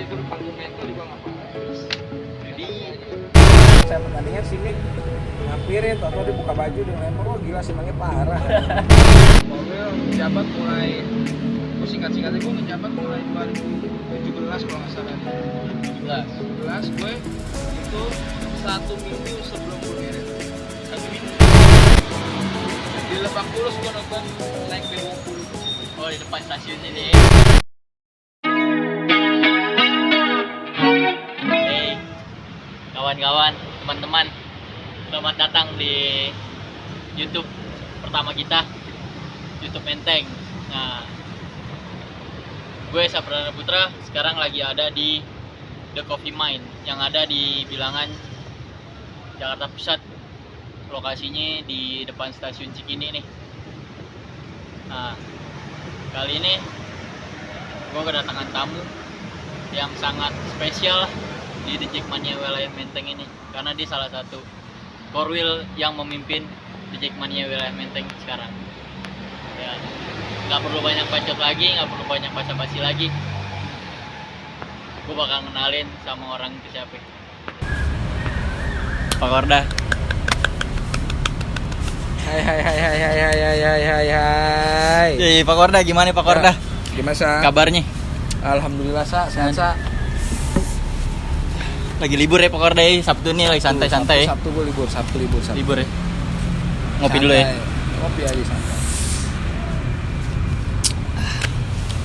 itu panggil mentor juga ngapain. Jadi saya pertandingan sini ngampirin, tau dia buka baju dia lempar, oh gila sih emangnya parah. Korwil menjabat mulai, gue singkat-singkatnya gue menjabat mulai 2017 kalau nggak salah. 17 gue itu 1 minggu sebelum gue married. 1 minggu di Lebak Bulus gue nonton naik B20. Oh, di depan stasiun sini. Hey, kawan-kawan, teman-teman, selamat datang di YouTube pertama kita, YouTube Menteng. Nah, gue Sapradana Putra sekarang lagi ada di The Coffee Mine yang ada di Bilangan, Jakarta Pusat. Lokasinya di depan stasiun Cikini nih. Nah, kali ini gue kedatangan tamu yang sangat spesial di The Jackmania wilayah Menteng ini, karena dia salah satu korwil yang memimpin The Jackmania wilayah Menteng sekarang. Ya, nggak perlu banyak bacot lagi, nggak perlu banyak basa-basi lagi. Gue bakal kenalin sama orang itu siapa. Pak Korda. Hai. Jadi Pak Korda, gimana Pak Korda? Gimana Sa? Kabarnya? Alhamdulillah Sa, sehat Sa. Lagi libur ya Pak Korda ya? Sabtu nih lagi santai-santai. Sabtu gue libur, Sabtu libur. Libur ya? Ngopi dulu ya? Ngopi aja santai.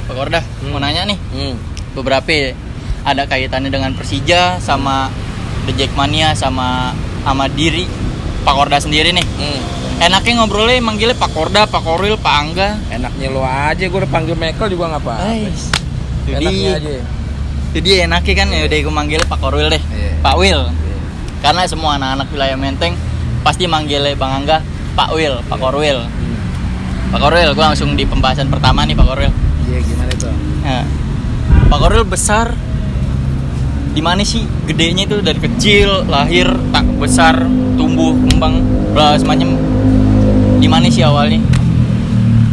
Pak Korda, mau nanya nih. Beberapa ya, ada kaitannya dengan Persija sama The Jackmania sama diri Pak Korda sendiri nih. Enaknya ngobrolnya manggilnya Pak Korda, Pak Korwil, Pak Angga. Enaknya lo aja, gue udah panggil Michael juga nggak apa-apa. Enaknya aja. Jadi enaknya kan ya udah gue manggilnya Pak Korwil deh. Pak Wil. Karena semua anak-anak wilayah Menteng pasti manggilnya Bang Angga Pak Wil, Pak Korwil. Pak Korwil, gue langsung di pembahasan pertama nih Pak Korwil. Iya, gimana itu? Nah, Pak Korwil besar di mana sih? Gedenya itu dari kecil, lahir, tak besar, tumbuh, kembang, semacam. Di mana sih awalnya?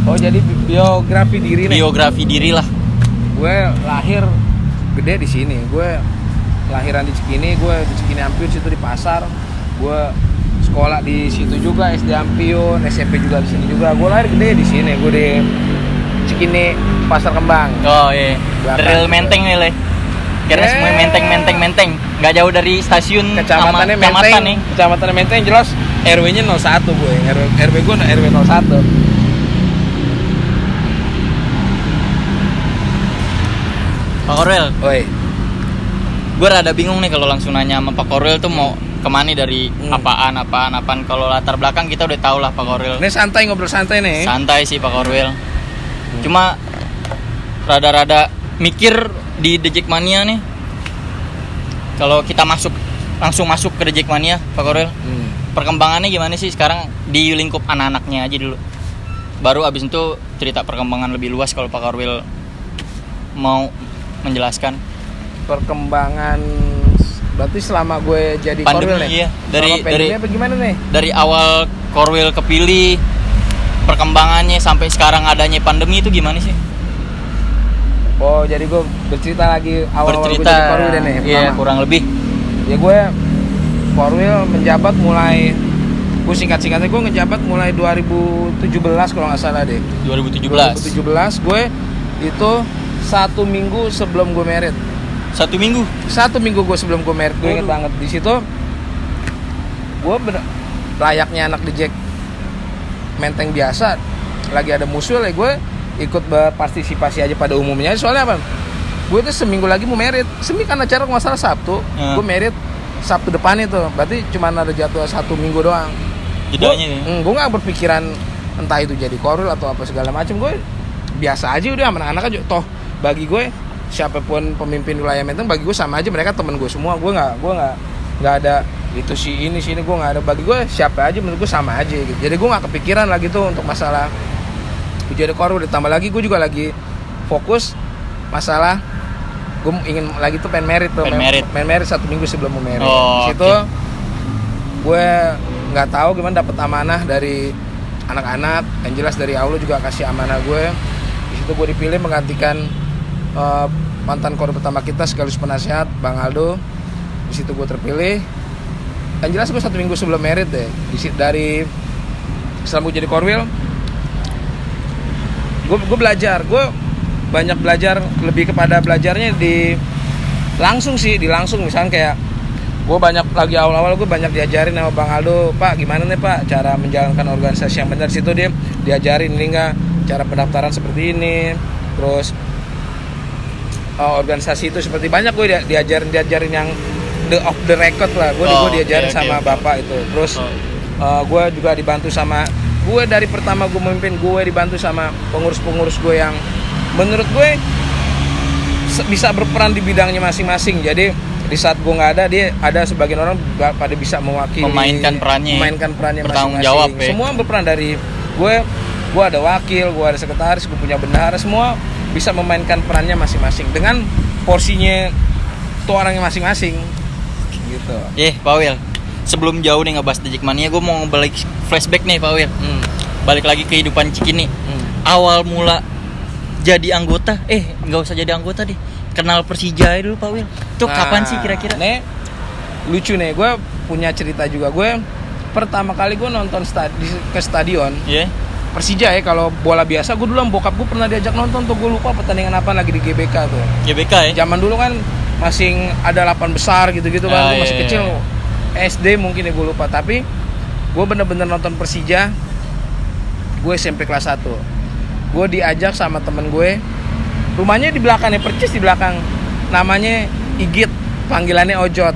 Oh, jadi biografi diri nih. Biografi diri lah. Gue lahir gede di sini. Gue lahiran di Cikini, gue di Cikini Ampiun situ di pasar. Gue sekolah di situ juga, SD Ampiun, SMP juga di sini juga. Gue lahir gede di sini. Gue di Cikini Pasar Kembang. Oh iya. Real Menteng nih Le. Karena semua Menteng. Nggak jauh dari stasiun sama Kecamatannya kecamatan Menteng. nih. Kecamatannya Menteng jelas. RW-nya 01 gue. RW gue RW 01. Pak Korwil, Oi. gue rada bingung nih kalau langsung nanya sama Pak Korwil tuh mau kemana dari apaan. Kalau latar belakang kita udah tahu lah Pak Korwil. Ini santai, ngobrol santai nih. Santai sih Pak Korwil. Cuma rada-rada mikir di The Jackmania nih. Kalau kita langsung masuk ke The Jackmania Pak Korwil. Perkembangannya gimana sih sekarang di lingkup anak-anaknya aja dulu. Baru abis itu cerita perkembangan lebih luas kalau Pak Korwil mau menjelaskan. Perkembangan berarti selama gue jadi Pandemi, korwil nih. iya. Dari apa gimana nih? Dari awal Korwil kepilih, perkembangannya sampai sekarang adanya pandemi itu gimana sih? Oh, jadi gue bercerita lagi awal gue Bercerita, jadi korwil deh nih. iya, pertama. kurang lebih. Ya gue korwil menjabat mulai, gue singkat-singkatnya gue ngejabat mulai 2017 kalau nggak salah deh. 2017. 2017 gue itu 1 minggu sebelum gue married. 1 minggu. 1 minggu gue sebelum gue married, gue inget banget di situ. Gue layaknya anak di Jack Menteng biasa, lagi ada musuh ya gue ikut berpartisipasi aja pada umumnya. Soalnya apa? Gue tuh seminggu lagi mau married. Kan acara kalau nggak salah Sabtu, gue married Sabtu depan itu. Berarti cuma ada jadwal 1 minggu doang. Jedanya. Gue nggak berpikiran entah itu jadi korwil atau apa segala macam. Gue biasa aja udah sama anak-anak aja. Toh bagi gue siapapun pemimpin wilayah Menteng bagi gue sama aja, mereka temen gue semua. Gue nggak ada itu sini gue nggak ada. Bagi gue siapa aja menurut gue sama aja gitu. Jadi gue nggak kepikiran lagi tuh untuk masalah jadi korwil. Ditambah lagi gue juga lagi fokus masalah gue ingin lagi tuh pengen married 1 minggu sebelum mau married. Di situ gue nggak tahu gimana dapet amanah dari anak-anak, yang jelas dari Allah juga kasih amanah gue. Di situ gue dipilih menggantikan mantan korwil pertama kita sekaligus penasehat Bang Aldo. Di situ gue terpilih. Yang jelas gue 1 minggu sebelum merit deh. Dari setelah gue jadi korwil, gue belajar. Gue banyak belajar, lebih kepada belajarnya di langsung. Misalnya kayak gue banyak lagi awal-awal gue banyak diajarin sama Bang Aldo, Pak gimana nih Pak cara menjalankan organisasi yang benar. Situ dia diajarin ini enggak, cara pendaftaran seperti ini, terus organisasi itu seperti banyak gue diajarin yang off the record lah. Gue diajarin sama bapak itu. Terus gue juga dibantu sama, gue dari pertama gue memimpin, gue dibantu sama pengurus-pengurus gue yang menurut gue bisa berperan di bidangnya masing-masing. Jadi di saat gue nggak ada, dia ada sebagian orang pada bisa mewakili, memainkan perannya masing-masing. Jawab, ya. Semua berperan, dari gue ada wakil, gue ada sekretaris, gue punya bendahara, semua bisa memainkan perannya masing-masing dengan porsinya tuh orangnya masing-masing gitu. Pak Wil, sebelum jauh nih ngebahas The Jackmania, gue mau balik flashback nih Pak Wil. Balik lagi kehidupan Cikini. Awal mula jadi anggota, nggak usah jadi anggota deh, kenal Persija dulu Pak Wil. Itu kapan sih kira-kira? Nih lucu nih, gue punya cerita juga. Gue pertama kali gue nonton ke stadion Persija ya, kalau bola biasa gue dulu bokap gue pernah diajak nonton tuh, gue lupa pertandingan apa lagi di GBK tuh. GBK ya? Zaman dulu kan masih ada 8 besar gitu-gitu kan, gue masih kecil, SD mungkin ya gue lupa. Tapi gue bener-bener nonton Persija, gue SMP kelas 1. Gue diajak sama temen gue, rumahnya di belakang nih, percis di belakang, namanya Igit, panggilannya Ojot.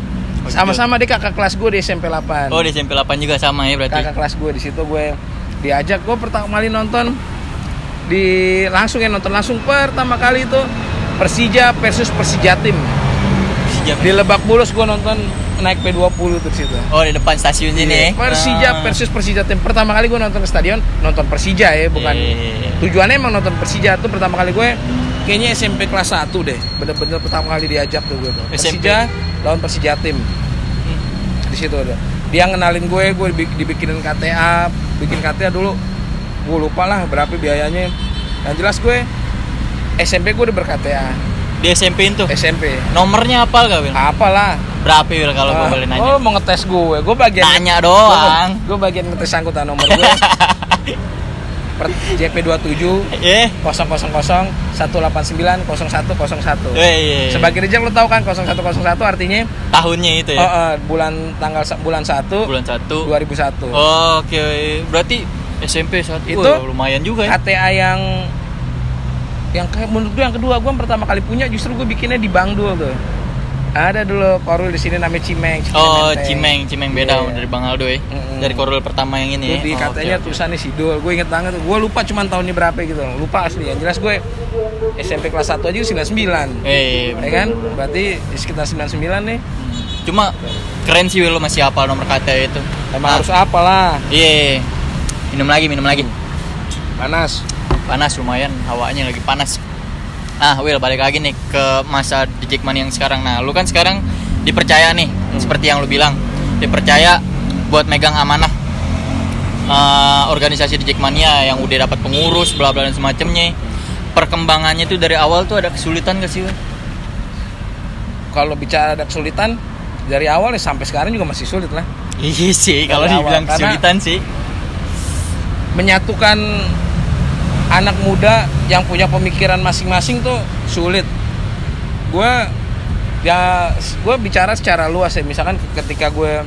Sama-sama dia kakak kelas gue di SMP 8. Oh, di SMP 8 juga sama ya berarti? Kakak kelas gue. Di situ gue diajak, gue pertama kali nonton nonton langsung pertama kali itu Persija versus Persijatim. Di Lebak Bulus gue nonton naik P20 tuh di situ. Oh, di depan stasiun sini. Persija versus Persijatim. Pertama kali gue nonton ke stadion, nonton Persija ya, bukan. Tujuannya emang nonton Persija tuh pertama kali gue kayaknya SMP kelas 1 deh. Bener-bener pertama kali diajak tuh gue tuh. Persija lawan Persijatim. Di situ udah. Dia ngenalin gue dibikinin KTA, bikin KTA dulu. Gue lupa lah berapa biayanya. Yang jelas gue SMP gue udah ber-KTA. Di SMP itu? SMP. Nomornya apal gak, Wil? Apalah. Berapa, Wil, kalau gue boleh nanya? Oh, mau ngetes gue. Gue bagian nanya doang. Gue bagian ngetes angkutan nomor gue. JP27 000 189 0101. Sebagai reject lo tau kan 0101 artinya tahunnya itu ya? Bulan 1 2001. Oke. Berarti SMP 1 itu lumayan juga ya. KTA yang menurut gue yang kedua, gue pertama kali punya justru gue bikinnya di Bang Dul tuh. Ada dulu korwil di sini namanya Cimeng. Cimeng beda dari Bang Aldo ya. Dari korwil pertama yang ini. Tuh di katanya tulisannya Sidul. Gue inget banget tuh. Gue lupa cuman tahunnya berapa gitu. Lupa asli. Yang jelas gue SMP kelas 1 aja 99. Ya kan? Berarti sekitar 99 nih. Cuma keren sih lo masih hafal nomor KTA itu. Emang harus hafal lah. Iya. Minum lagi. Panas lumayan, hawanya lagi panas. Will, balik lagi nih ke masa The Jackmania yang sekarang. Nah, lu kan sekarang dipercaya nih, seperti yang lu bilang, dipercaya buat megang amanah organisasi The Jackmania yang udah dapat pengurus, bla bla dan semacamnya. Perkembangannya tuh dari awal tuh ada kesulitan gak sih, Will? Kalau bicara ada kesulitan, dari awal ya sampai sekarang juga masih sulit lah. Iya sih, kalau dibilang kesulitan sih. Menyatukan anak muda yang punya pemikiran masing-masing tuh sulit. Gue bicara secara luas ya. Misalkan ketika gue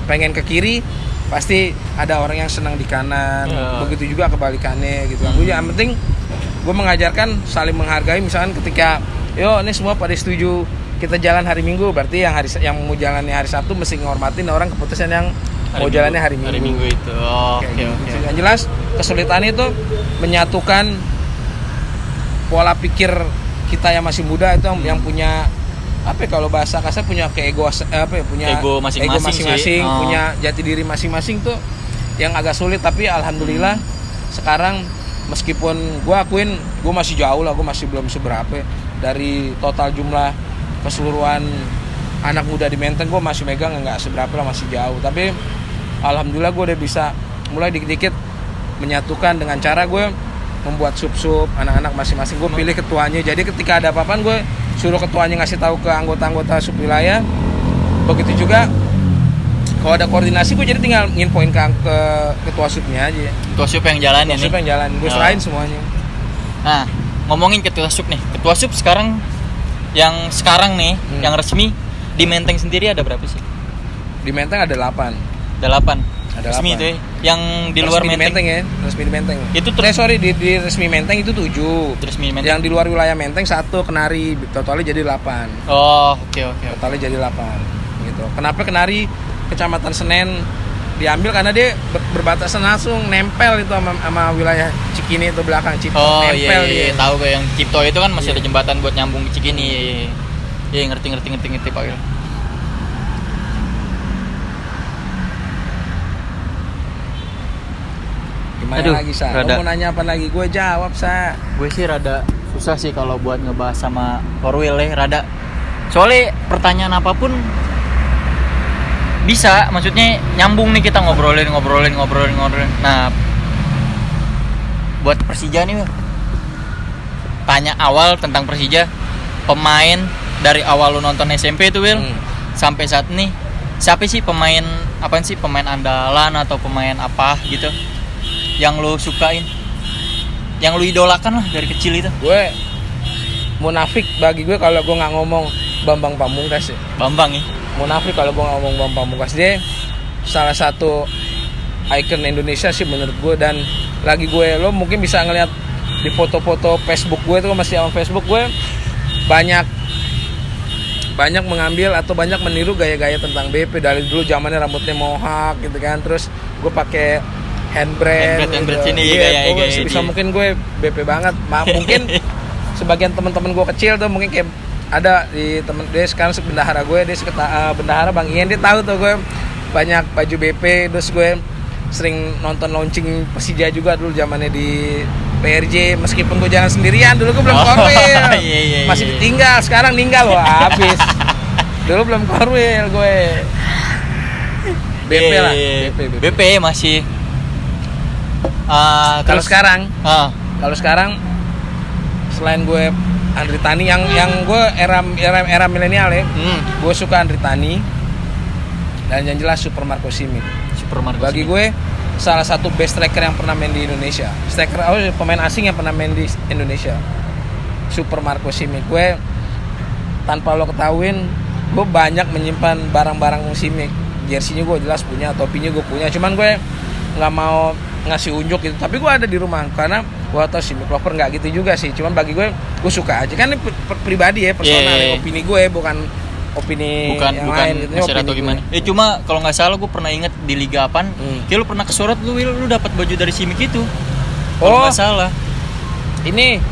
pengen ke kiri, pasti ada orang yang senang di kanan. Begitu juga kebalikannya gitu. Gue yang penting gue mengajarkan saling menghargai. Misalkan ketika ini semua pada setuju kita jalan hari Minggu, berarti yang mau jalannya hari Sabtu mesti menghormatin orang keputusan yang mau jalannya hari Minggu. Hari Minggu itu. Oke. Yang jelas kesulitannya itu menyatukan pola pikir kita yang masih muda itu yang punya kalau bahasa kasar punya punya ego masing-masing, punya jati diri masing-masing tuh yang agak sulit. Tapi alhamdulillah sekarang meskipun gue akuin gue masih jauh lah, gue masih belum seberapa dari total jumlah keseluruhan anak muda di Menteng, gue masih megang nggak seberapa lah, masih jauh. Tapi alhamdulillah gue udah bisa mulai dikit-dikit menyatukan dengan cara gue membuat sub-sub anak-anak masing-masing. Gue pilih ketuanya, jadi ketika ada apa-apaan gue suruh ketuanya ngasih tahu ke anggota-anggota sub wilayah. Begitu juga kalau ada koordinasi gue jadi tinggal nginfoin ke ketua subnya aja. Ketua sub yang jalanin Ketua sub yang jalan, gue serahin semuanya. Nah, ngomongin ketua sub nih. Ketua sub sekarang nih, yang resmi di Menteng sendiri ada berapa sih? Di Menteng ada 8. Ada 8. Ada Resmi 8. itu ya. Yang di luar Resmi Menteng. ya, resmi di Menteng. Itu di resmi Menteng itu 7. resmi Menteng. Yang di luar wilayah Menteng 1 Kenari, totalnya jadi 8. Oh, oke. Totalnya jadi 8 gitu. Kenapa Kenari Kecamatan Senen diambil karena dia berbatasan langsung nempel itu sama wilayah Cikini itu belakang Cipto. Oh nempel iya, dia. tahu gue yang Cipto itu kan masih Iya. ada jembatan buat nyambung ke Cikini. Iya, ngerti Pak Wil. Gimana Aduh, lagi Sa? rada- Lo mau nanya apa lagi? Gue jawab Sa. Gue sih rada susah sih kalau buat ngebahas sama Korwil ya, rada. Soalnya pertanyaan apapun bisa, maksudnya nyambung nih, kita ngobrolin. Nah, buat Persija nih, Wil. Tanya awal tentang Persija, pemain dari awal lu nonton SMP itu, Wil, sampai saat ini siapa sih pemain andalan atau pemain apa gitu yang lu sukain, yang lu idolakan lah dari kecil itu? Gue munafik bagi gue kalau gue nggak ngomong Bambang Pamungkas ya. Bambang ya. Munafik kalau gue nggak ngomong Bambang Pamungkas. Dia salah satu ikon Indonesia sih menurut gue. Dan lagi lo mungkin bisa ngeliat di foto-foto Facebook gue tuh, masih sama Facebook gue, banyak mengambil atau banyak meniru gaya-gaya tentang BP. Dari dulu zamannya rambutnya mohawk gitu kan, terus gue pakai handbrand sini gitu. ya, Gue gaya bisa dia. mungkin gue BP banget. Mungkin sebagian teman-teman gue kecil tuh mungkin kayak ada di temen dia sekarang bendahara gue, dia bendahara Bang Ian, dia tahu tuh gue banyak baju BP. Terus gue sering nonton launching Persija juga dulu zamannya di PRJ, meskipun gue jalan sendirian. Dulu gue belum korwil, iya. masih ditinggal, sekarang ninggal loh habis. Dulu belum korwil gue. BP lah, BP masih. Kalau sekarang, ah, kalau sekarang selain gue Andri Tani yang gue era milenial ya, gue suka Andri Tani dan yang jelas Super Marco Simic. Super Marco Bagi Simic. gue salah satu best striker yang pernah main di Indonesia. Pemain asing yang pernah main di Indonesia. Super Marco Simic. Gue tanpa lo ketahuin, gue banyak menyimpan barang-barang Simic. Jersey-nya gue jelas punya, topinya gue punya. Cuman gue nggak mau ngasih unjuk gitu. Tapi gue ada di rumah karena gue tau Simic lover nggak gitu juga sih. Cuman bagi gue suka aja. Kan ini pribadi ya, personal, Yeah. opini gue bukan opini yang lain gitu. Ini masyarakat opini atau gimana? gue. Cuma kalau nggak salah gue pernah inget di Liga apaan, kayak lu pernah kesorot lu dapat baju dari Simic itu. Kalau nggak salah. Ini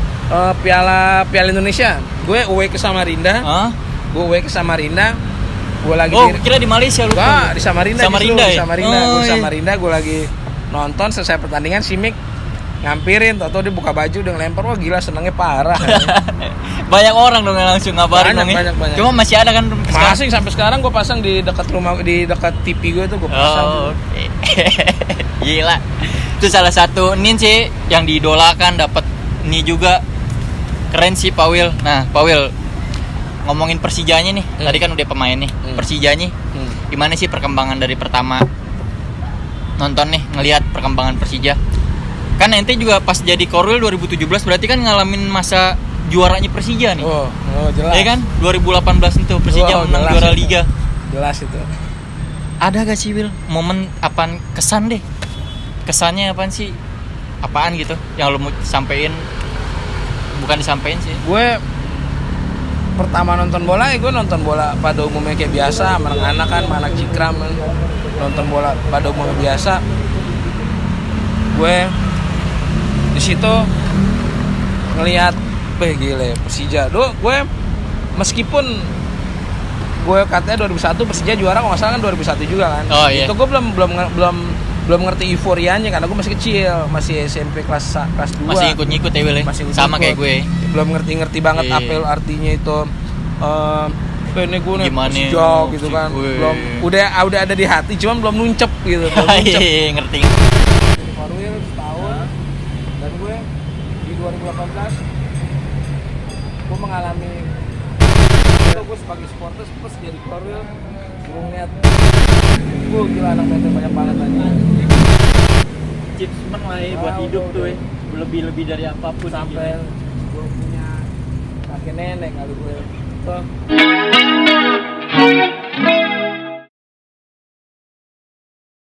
Piala Indonesia. Gue away ke Samarinda. Hah? Gue away ke Samarinda. Gue lagi Kira di Malaysia lu. Enggak, di Samarinda. Samarinda Di ya? Samarinda. Oh, Gue di iya. Samarinda, gue lagi nonton selesai pertandingan, Simic ngampirin, tau dia buka baju udah ngelempar. Wah gila, senengnya parah. Banyak orang dong yang langsung ngabarin Banyak. Cuma masih ada kan Masih sampai sekarang gue pasang di dekat rumah, di dekat TV gue tuh gue pasang. Oh, oke. Gila. Itu salah satu nin sih yang diidolakan, dapat ini juga. Keren sih Pak Wil. Nah, Pak Wil, ngomongin Persijanya nih. Tadi kan udah pemain nih. Persijanya. Gimana sih perkembangan dari pertama nonton nih, ngelihat perkembangan Persija? Kan ente juga pas jadi Korwil 2017 berarti kan ngalamin masa juaranya Persija nih. Oh jelas. Iya kan? 2018 itu Persija menang jelas juara itu. Liga. Jelas itu. Ada gak sih Wil momen apaan, kesan deh, kesannya apaan sih, apaan gitu yang lo mau sampein, bukan disampein sih? Gue pertama nonton bola ya gue nonton bola pada umumnya kayak biasa, sama anak-anak kan, sama anak Cikram kan. Nonton bola pada umumnya biasa. Gue di situ ngelihat, gile Persija. Gue meskipun gue katanya 2001 Persija juara, kalau nggak salah kan 2001 juga kan. Oh, iya. Itu gue belum ngerti euforianya karena gue masih kecil, masih SMP kelas 2. Masih ikut-ngikut ya Wil ya? Masih ikut-ikut. Sama kayak gue. Belum ngerti banget Iya. apa artinya itu. Ini gue nih Gimana Persija gitu kan. gue. Belum udah ada di hati, cuman belum nuncep gitu. Belum nuncep. Iya, ngerti. Jadi Korwil setahun, dan gue di 2018 gue mengalami gue sebagai supporter pas jadi korwil gue ngeliat gue gila anak menteng banyak banget aja achievement lah ya buat Wow, hidup tuh udah. ya. Lebih dari apapun sampai gitu. gue punya kakek nenek kali gue tuh